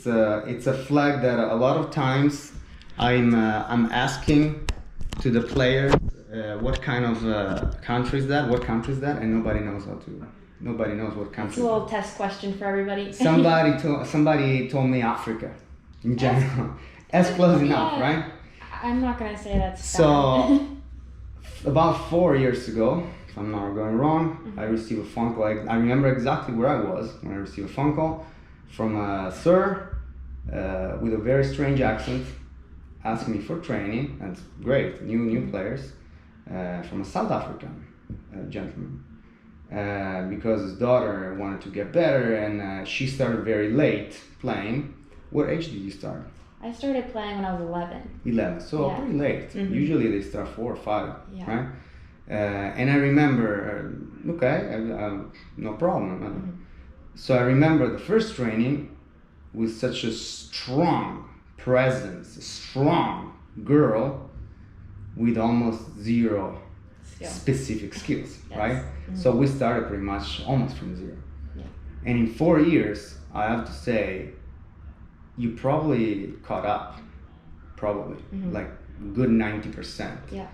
it's a flag that a lot of times I'm asking to the players what kind of country is that, and nobody knows what country. It's a little test question for everybody. Somebody told me Africa, in general. That's close enough, right? I'm not gonna say that's so. About 4 years ago, if I'm not going wrong, I received a phone call. I remember exactly where I was when I received a phone call from a sir with a very strange accent, asking me for training. That's great, new players from a South African gentleman, because his daughter wanted to get better, and she started very late playing. What age did you start? I started playing when I was 11. 11, so pretty late. Mm-hmm. Usually they start 4 or 5, right? And I remember, no problem. So I remember the first training with such a strong presence, a strong girl with almost zero specific skills, right? Mm-hmm. So we started pretty much almost from zero. Yeah. And in 4 years, I have to say, you probably caught up, like good 90%. Yeah.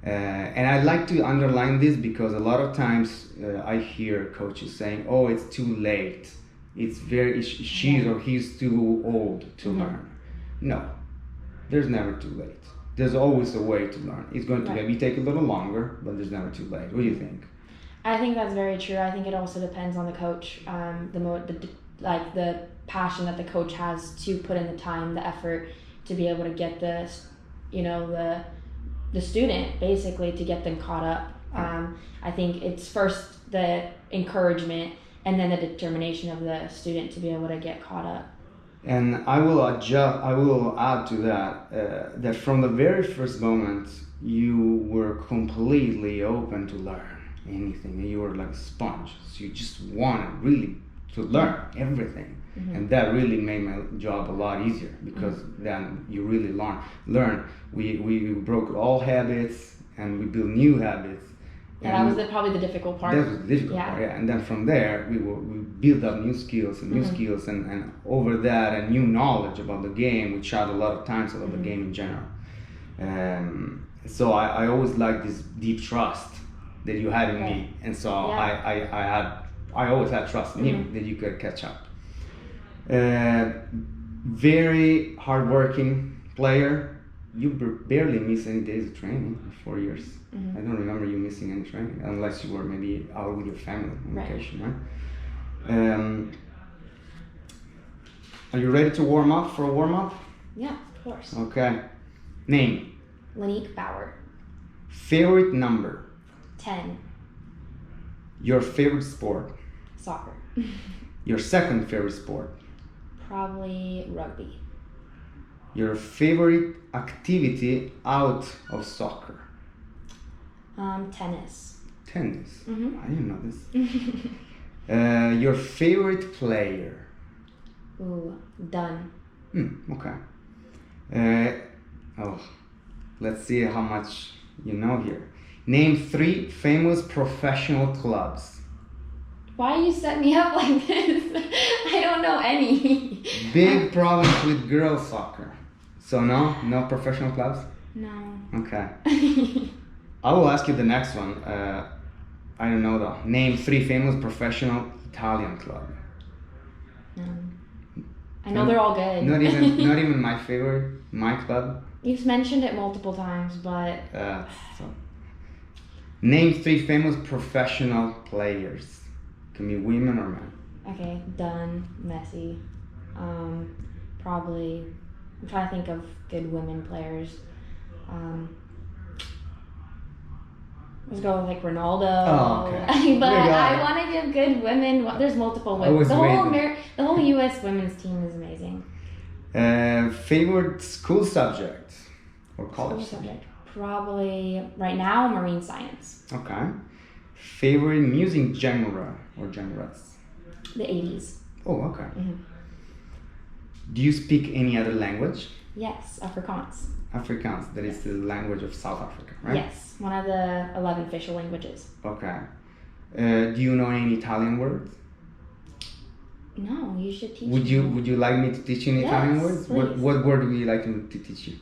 And I'd like to underline this because a lot of times I hear coaches saying, "Oh, it's too late. She's or he's too old to learn." No, there's never too late. There's always a way to learn. It's going to maybe take a little longer, but there's never too late. What do you think? I think that's very true. I think it also depends on the coach, the passion that the coach has to put in the time, the effort to be able to get the student basically to get them caught up. I think it's first the encouragement and then the determination of the student to be able to get caught up. And I will add to that that from the very first moment you were completely open to learn anything. You were like a sponge, so you just wanted really to learn everything. Mm-hmm. And that really made my job a lot easier because then you really learn. We broke all habits and we built new habits. Yeah, that was probably the difficult part. That was the difficult part, yeah. And then from there, we built up new skills and over that and new knowledge about the game. We chat a lot of times about the game in general. So I always liked this deep trust that you had in me. And so I always had trust in you that you could catch up. Very hardworking player. You barely miss any days of training in 4 years. I don't remember you missing any training unless you were maybe out with your family on vacation, right? Are you ready to warm up for a warm up? Yeah, of course. Okay. Name? Linique Bauer. Favorite number? 10. Your favorite sport? Soccer. Your second favorite sport? Probably rugby. Your favorite activity out of soccer? Tennis. Tennis? I didn't know this. Your favorite player? Ooh, Dunn. Okay. Let's see how much you know here. Name 3 famous professional clubs. Why you set me up like this? I don't know any. Big problems with girls soccer. So no professional clubs? No. Okay. I will ask you the next one. I don't know though. Name 3 famous professional Italian clubs. I know they're all good. Not even my favorite, my club. You've mentioned it multiple times, but. Name 3 famous professional players. Can be women or men. Okay, Dunn, Messi. Probably. I'm trying to think of good women players. Let's go with like Ronaldo. Oh, okay. But I want to give good women. There's multiple women. The whole U.S. women's team is amazing. Favorite school subject or college subject? Probably right now marine science. Okay. Favorite music genre or genres? The 80s. Oh, okay. Do you speak any other language? Yes, Afrikaans. Afrikaans, that is the language of South Africa, right? Yes, one of the 11 official languages. Okay. Do you know any Italian words? No, you should teach Would me. you like me to teach you any Italian words? Please. What word would you like me to teach you?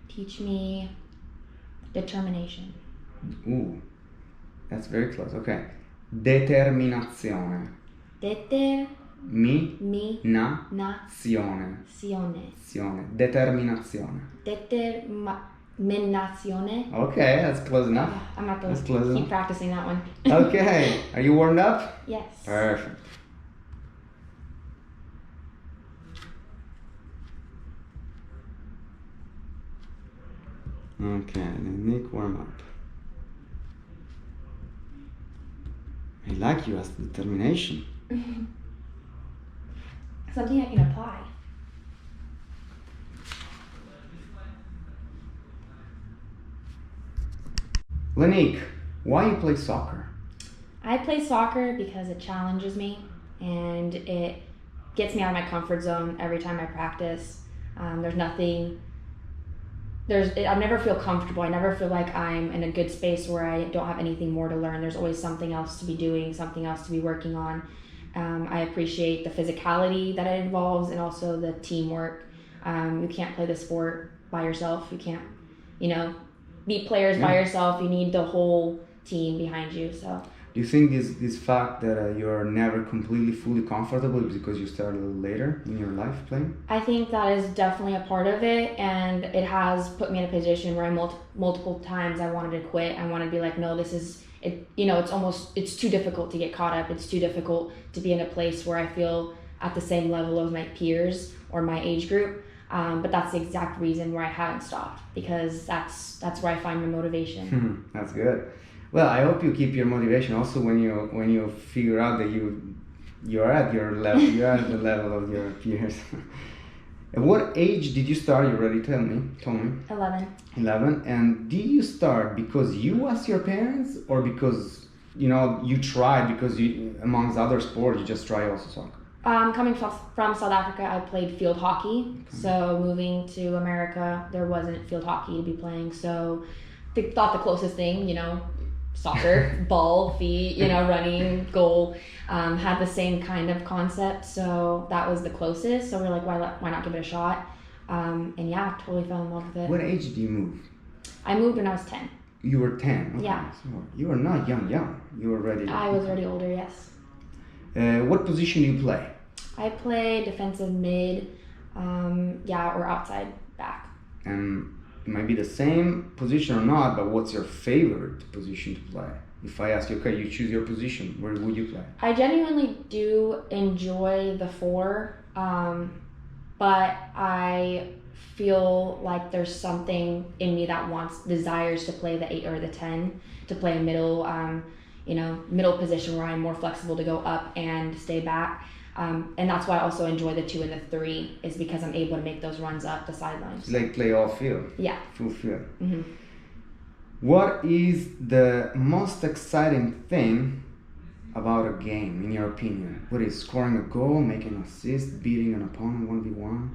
Teach me determination. Ooh, that's very close. Okay. Determinazione. Nazione. Determinazione. Determinazione. Okay, that's close enough. I'm not going to keep practicing that one. Okay, are you warmed up? Yes. Perfect. Okay, Linique, warm up. I like you as determination. Something I can apply. Linique, why you play soccer? I play soccer because it challenges me and it gets me out of my comfort zone every time I practice. I never feel comfortable. I never feel like I'm in a good space where I don't have anything more to learn. There's always something else to be doing, something else to be working on. I appreciate the physicality that it involves and also the teamwork. You can't play the sport by yourself. You can't, beat players by yourself. You need the whole team behind you. So. Do you think this fact that you're never completely fully comfortable is because you started a little later in your life playing? I think that is definitely a part of it, and it has put me in a position where multiple times I wanted to quit. I wanted to be like, no, this is it. It's too difficult to get caught up. It's too difficult to be in a place where I feel at the same level of my peers or my age group. But that's the exact reason where I haven't stopped, because that's where I find my motivation. That's good. Well, I hope you keep your motivation also when you figure out that you're at your level, you're at the level of your peers. At what age did you start? You already told me. 11. 11. And did you start because you asked your parents, or because you tried because amongst other sports you just try also soccer? Coming from South Africa, I played field hockey. Okay. So moving to America, there wasn't field hockey to be playing. So they thought the closest thing, soccer, ball, feet, running, goal, had the same kind of concept. So that was the closest. So we're like, why not give it a shot? And yeah, totally fell in love with it. What age did you move? I moved when I was 10. You were 10? Okay. Yeah. So you were not young. You were already... I was already older, yes. What position do you play? I play defensive mid, or outside back. It might be the same position or not, but what's your favorite position to play? If I ask you, okay, you choose your position, where would you play? I genuinely do enjoy the 4, but I feel like there's something in me that desires to play the 8 or the 10, to play a middle, middle position where I'm more flexible to go up and stay back. And that's why I also enjoy the 2 and the 3, is because I'm able to make those runs up the sidelines. Like play all field? Yeah. Full field. Mm-hmm. What is the most exciting thing about a game, in your opinion? What is scoring a goal, making an assist, beating an opponent 1v1?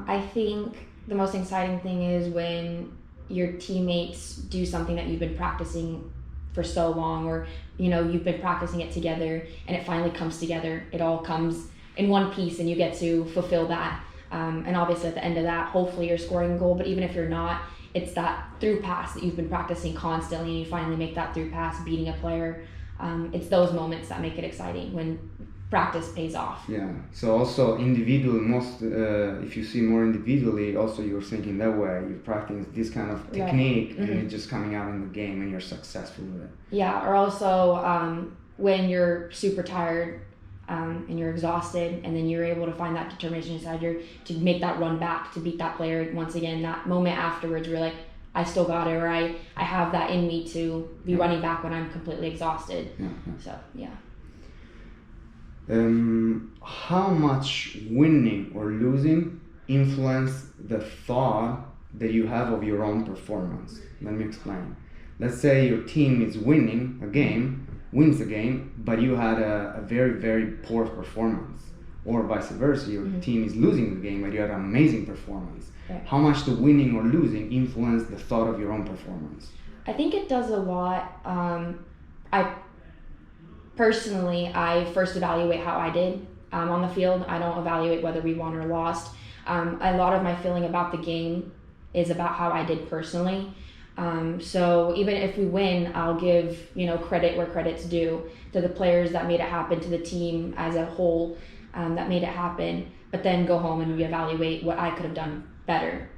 I think the most exciting thing is when your teammates do something that you've been practicing for so long, or you've been practicing it together and it finally comes together. It all comes in one piece and you get to fulfill that, and obviously at the end of that, hopefully you're scoring a goal. But even if you're not, it's that through pass that you've been practicing constantly and you finally make that through pass, beating a player. It's those moments that make it exciting, when practice pays off. Yeah. So also individual, if you see more individually, also you're thinking that way. You're practicing this kind of technique, right. And it's just coming out in the game, and you're successful with it. Yeah. Or also when you're super tired and you're exhausted, and then you're able to find that determination inside you to make that run back, to beat that player once again. That moment afterwards, where you're like, I still got it, or I have that in me to be running back when I'm completely exhausted. Yeah. So yeah. How much winning or losing influence the thought that you have of your own performance? Let me explain. Let's say your team is wins a game, but you had a very, very poor performance. Or vice versa, your team is losing the game, but you had an amazing performance. Right. How much the winning or losing influence the thought of your own performance? I think it does a lot. personally, I first evaluate how I did on the field. I don't evaluate whether we won or lost. A lot of my feeling about the game is about how I did personally. So even if we win, I'll give, credit where credit's due to the players that made it happen, to the team as a whole that made it happen, but then go home and reevaluate what I could have done better.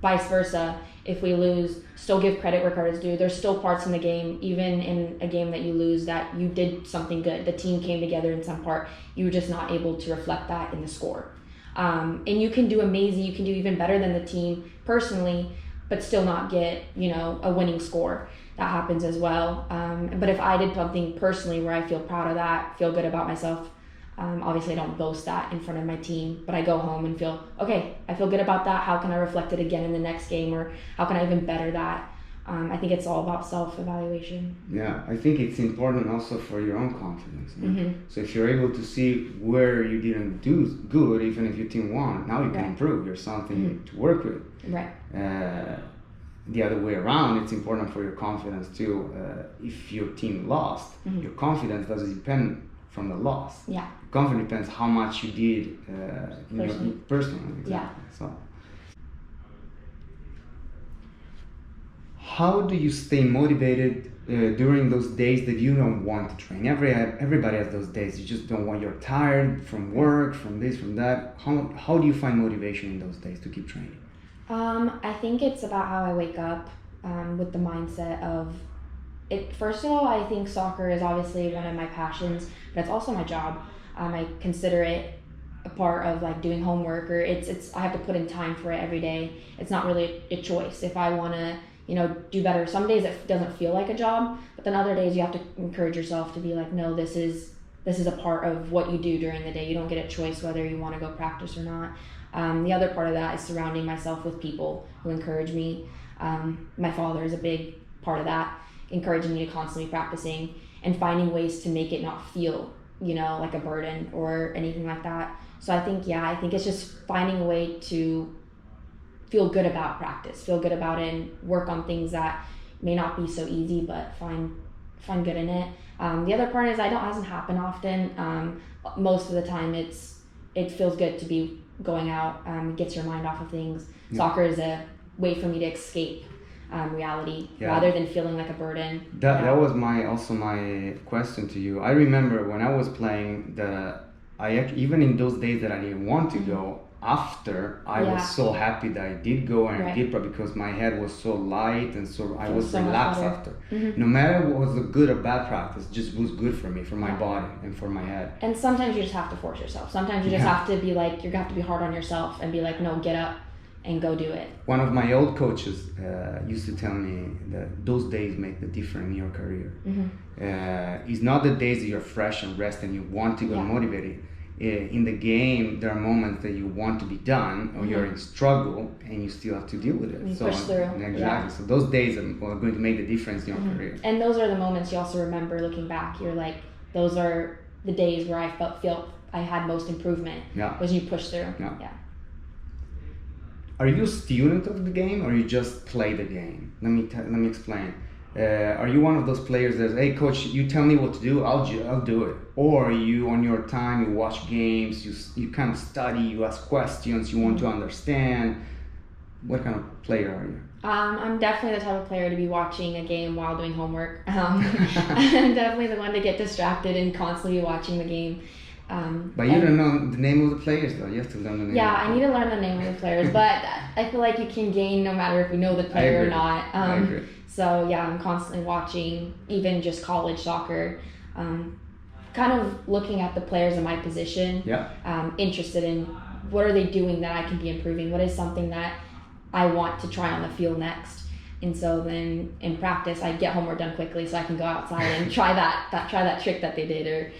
Vice versa, if we lose, still give credit where credit's due. There's still parts in the game, even in a game that you lose, that you did something good. The team came together in some part. You were just not able to reflect that in the score. And you can do amazing, you can do even better than the team personally, but still not get, a winning score. That happens as well. But if I did something personally where I feel proud of that, feel good about myself, obviously I don't boast that in front of my team, but I go home and feel, okay, I feel good about that. How can I reflect it again in the next game, or how can I even better that? I think it's all about self-evaluation. Yeah, I think it's important also for your own confidence. So if you're able to see where you didn't do good, even if your team won, now you can improve. There's something to work with. Right. The other way around, it's important for your confidence too. If your team lost, your confidence doesn't depend from the loss. Yeah. Confidence depends how much you did personally. Exactly. Yeah. So, how do you stay motivated during those days that you don't want to train? Everybody has those days. You just don't want. You're tired from work, from this, from that. How do you find motivation in those days to keep training? I think it's about how I wake up with the mindset of it. First of all, I think soccer is obviously one of my passions, but it's also my job. I consider it a part of like doing homework, or it's I have to put in time for it every day. It's not really a choice. If I want to, do better, some days it doesn't feel like a job, but then other days you have to encourage yourself to be like, no, this is a part of what you do during the day. You don't get a choice whether you want to go practice or not. The other part of that is surrounding myself with people who encourage me. My father is a big part of that, encouraging me to constantly practicing and finding ways to make it not feel, like a burden or anything like that. So I think it's just finding a way to feel good about practice, feel good about it, and work on things that may not be so easy, but find good in it. The other part is it doesn't happen often. Most of the time it feels good to be going out, gets your mind off of things. Yeah. Soccer is a way for me to escape reality rather than feeling like a burden. That was my question to you. I remember when I was playing that even in those days that I didn't want to go, after I was so happy that I did go, and I did, because my head was so light and so I was so relaxed after. No matter what was a good or bad practice, just was good for me, for my body and for my head. And sometimes you just have to force yourself. Sometimes you just have to be like, you have to be hard on yourself and be like, no, get up and go do it. One of my old coaches used to tell me that those days make the difference in your career. It's not the days that you're fresh and rest and you want to go motivated. In the game, there are moments that you want to be done, or you're in struggle, and you still have to deal with it. You push through. Exactly. So those days are going to make the difference in your career. And those are the moments you also remember looking back. You're like, those are the days where I felt I had most improvement. Was you push through. Yeah. Are you a student of the game, or you just play the game? Let me explain. Are you one of those players that, hey coach, you tell me what to do, I'll do it? Or you, on your time, you watch games, you kind of study, you ask questions, you want to understand? What kind of player are you? I'm definitely the type of player to be watching a game while doing homework. I'm definitely the one to get distracted and constantly watching the game. But you don't know the name of the players though. You have to learn the name. Yeah, I need to learn the name of the players, but I feel like you can gain no matter if you know the player or not. I agree. So yeah, I'm constantly watching, even just college soccer, kind of looking at the players in my position. Interested in what are they doing that I can be improving. What is something that I want to try on the field next. And so then in practice, I get homework done quickly so I can go outside and try that trick that they did, or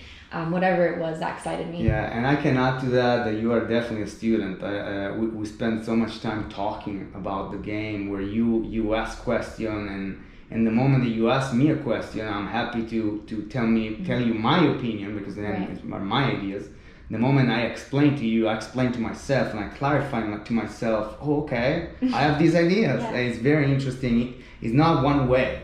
whatever it was that excited me. Yeah, and I can add to that you are definitely a student. We spend so much time talking about the game, where you ask question, and the moment that you ask me a question, I'm happy to tell you my opinion, because then it's my ideas. The moment I explain to you, I explain to myself, and I clarify to myself, oh, okay, I have these ideas. It's very interesting. It's not one way.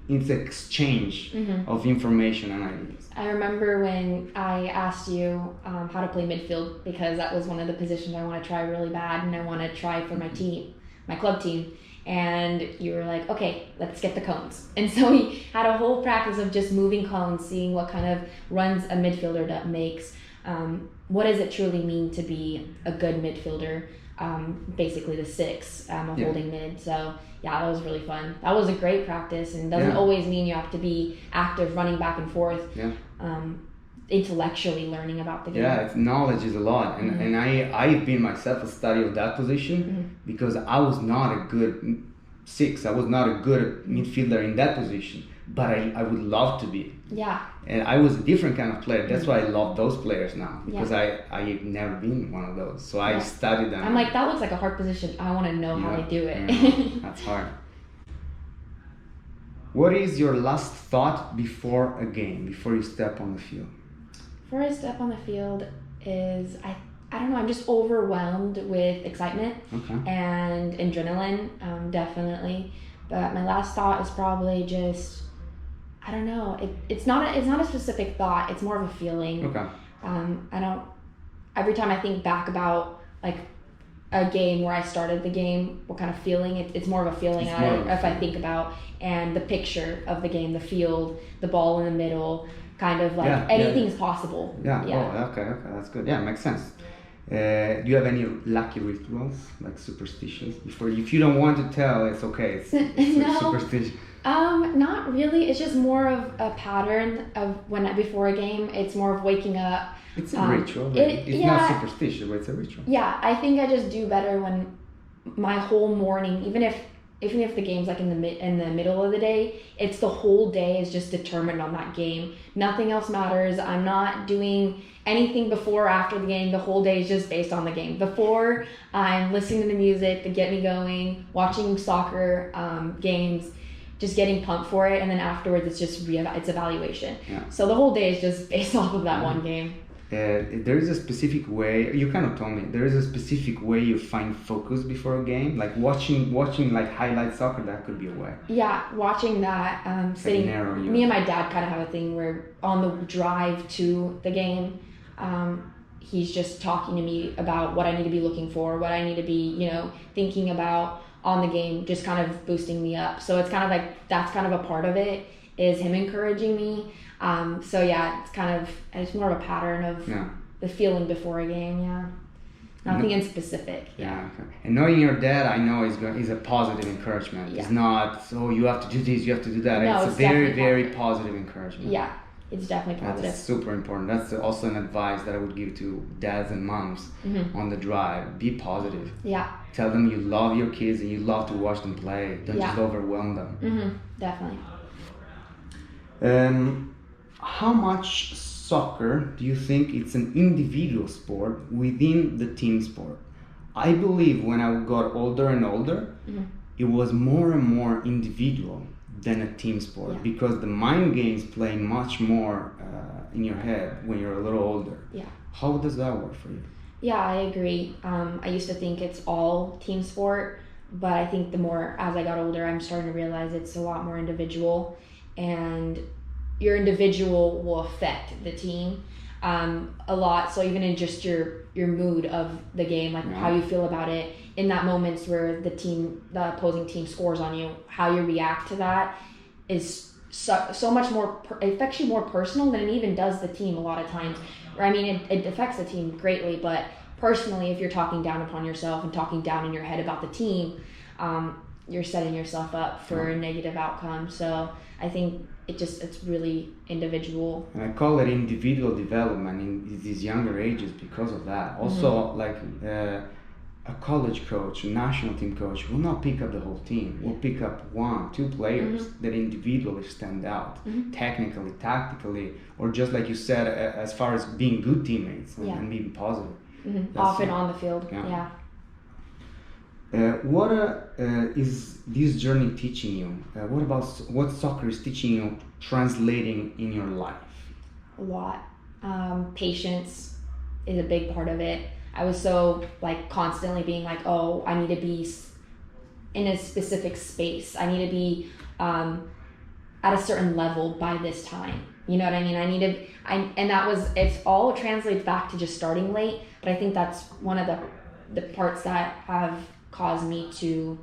it's exchange of information and ideas. I remember when I asked you how to play midfield, because that was one of the positions I want to try really bad, and I want to try for my team, my club team. And you were like, okay, let's get the cones. And so we had a whole practice of just moving cones, seeing what kind of runs a midfielder that makes. What does it truly mean to be a good midfielder? Basically the six, holding mid. So yeah, that was really fun. That was a great practice, and doesn't always mean you have to be active running back and forth. Intellectually learning about the game. Yeah, knowledge is a lot, and I've been myself a study of that position because I was not a good six. I was not a good midfielder in that position, but I would love to be. Yeah. And I was a different kind of player. That's why I love those players now, because I've never been one of those. So I studied them. I'm like, that looks like a hard position. I want to know how they do it. Yeah, that's hard. What is your last thought before a game, before you step on the field? Before I step on the field is, I don't know, I'm just overwhelmed with excitement and adrenaline, definitely. But my last thought is probably just, I don't know, it's not a specific thought, it's more of a feeling. Every time I think back about like a game where I started the game, what kind of feeling, it's more of a feeling I think about, and the picture of the game, the field, the ball in the middle, kind of like anything's possible. Oh, okay, that's good. Yeah, makes sense. Do you have any lucky rituals, like superstitions? If you don't want to tell, it's okay. It's no, superstition. Not really. It's just more of a pattern of before a game. It's more of waking up. It's a ritual. It's not superstition, but it's a ritual. Yeah, I think I just do better when my whole morning, even if the game's like in the middle of the day, it's the whole day is just determined on that game. Nothing else matters. I'm not doing anything before or after the game. The whole day is just based on the game. Before, I'm listening to the music to get me going, watching soccer games, just getting pumped for it, and then afterwards it's just it's evaluation. So the whole day is just based off of that one game. There is a specific way, you kind of told me, there is a specific way you find focus before a game, like watching like highlight soccer, that could be a way. Yeah, watching that, sitting, me and my dad kind of have a thing where on the drive to the game, he's just talking to me about what I need to be looking for, what I need to be, thinking about on the game, just kind of boosting me up. So it's kind of like, that's kind of a part of it, is him encouraging me. So yeah, it's more of a pattern of the feeling before a game. Nothing in specific. Okay. And knowing your dad, I know is a positive encouragement. It's not, you have to do this, you have to do that. No, it's a very, very positive encouragement. Yeah, it's definitely positive. That's super important. That's also an advice that I would give to dads and moms on the drive. Be positive. Yeah. Tell them you love your kids and you love to watch them play. Don't just overwhelm them. Definitely. How much soccer do you think it's an individual sport within the team sport? I believe when I got older and older, it was more and more individual than a team sport, because the mind games play much more in your head when you're a little older. Yeah. How does that work for you? Yeah, I agree. I used to think it's all team sport, but I think the more as I got older, I'm starting to realize it's a lot more individual, and your individual will affect the team a lot. So even in just your mood of the game, like how you feel about it in that moments where the opposing team scores on you, how you react to that is so much more, it affects you more personal than it even does the team a lot of times. I mean, it affects the team greatly, but personally, if you're talking down upon yourself and talking down in your head about the team, you're setting yourself up for a negative outcome. So I think it's really individual. And I call it individual development in these younger ages because of that. Also, like a college coach, a national team coach will not pick up the whole team. Will pick up 1-2 players that individually stand out, technically, tactically, or just like you said, as far as being good teammates and being positive. Often on the field, What is this journey teaching you? What soccer is teaching you, translating in your life? A lot. Patience is a big part of it. I was so constantly being like, oh, I need to be in a specific space. I need to be, I at a certain level by this time. You know what I mean? It's all translates back to just starting late, but I think that's one of the parts that have caused me to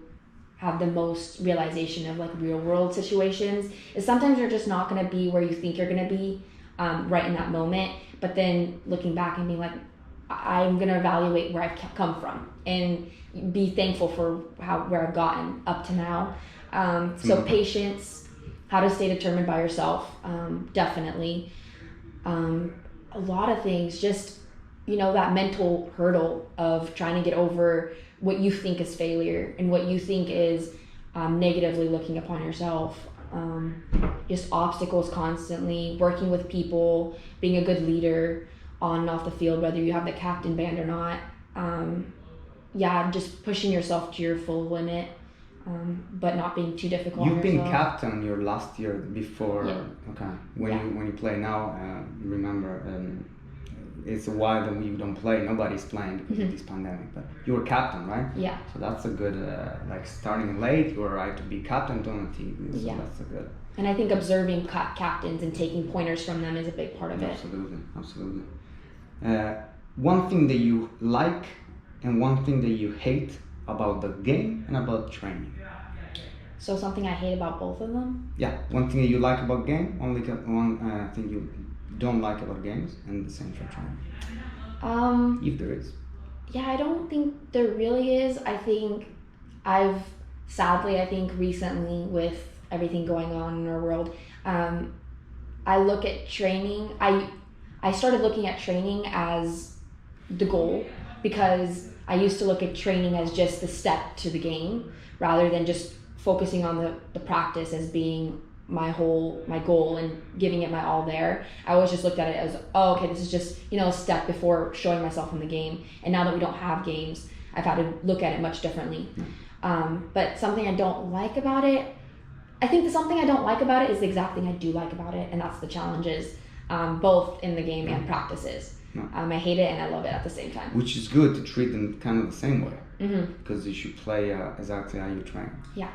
have the most realization of like real world situations is sometimes you're just not going to be where you think you're going to be right in that moment, but then looking back and being like, I'm going to evaluate where I've come from and be thankful for where I've gotten up to now. So patience, how to stay determined by yourself, definitely. A lot of things, just, that mental hurdle of trying to get over what you think is failure and what you think is negatively looking upon yourself. Just obstacles constantly, working with people, being a good leader on and off the field, whether you have the captain band or not. Just pushing yourself to your full limit, but not being too difficult. You've been captain your last year before. Yeah. Okay. When you play now, remember, it's a while that you don't play. Nobody's playing because of this pandemic. But you were captain, right? Yeah. So that's a good, starting late. You were right to be captain on the team. So that's a good. And I think observing captains and taking pointers from them is a big part of it. Absolutely. One thing that you like and one thing that you hate about the game and about training. So something I hate about both of them? Yeah, one thing that you like about game, one thing you don't like about games, and the same for training. If there is. Yeah, I don't think there really is. I think recently with everything going on in our world, I look at training, I started looking at training as the goal, because I used to look at training as just the step to the game rather than just focusing on the practice as being my goal and giving it my all there. I always just looked at it as, this is just, a step before showing myself in the game. And now that we don't have games, I've had to look at it much differently. But something I don't like about it, I think something I don't like about it is the exact thing I do like about it, and that's the challenges, both in the game and practices. I hate it and I love it at the same time. Which is good to treat them kind of the same way, because you should play exactly how you train. Yeah.